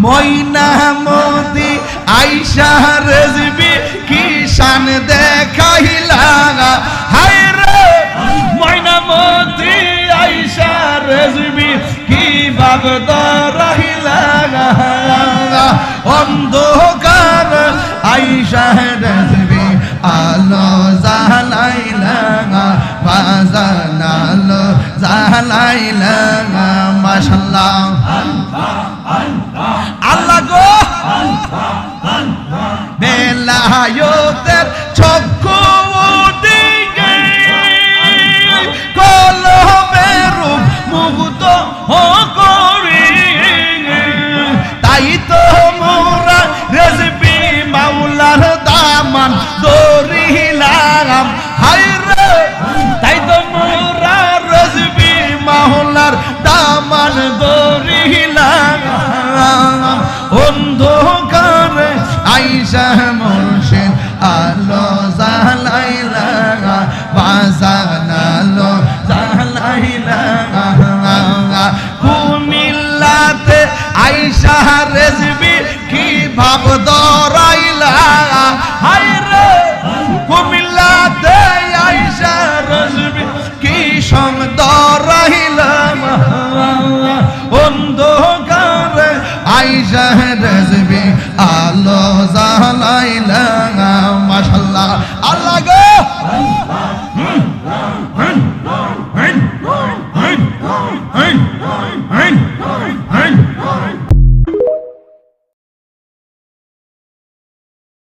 ময়নামতি আইসা রেজবি কি শান দেখাইলা হায় রে ময়নামতি আইসা রেজবি কি ভাব দরাইলা অন্ধকার আইসা রেজবি আলো জালাইলা বাজান আলো জালাইলা মাশাআল্লাহ আল্লাহ গো বেলায়েতের চক্ষু দিকে কলমের মুগ্ধ করি তাই তো মোরা রেজবি মাওলার দামান দরিলাম হায় রে তাই তো মোরা রেজবি মাওলার দামান দরিলাম অন্ধকারে আইসা মুর্শিদ আলো জালাইলা বাজান আলো জালাইলা কুমিল্লাতে আইসা রেজবি কি ভাব দরাইলা হায় রে কুমিল্লাতে আইসা রেজবি কি সং দরাইলা অন্ধকারে আইসা রেজবি আলো জালাইলা মাশাআল্লাহ আল্লাহ গো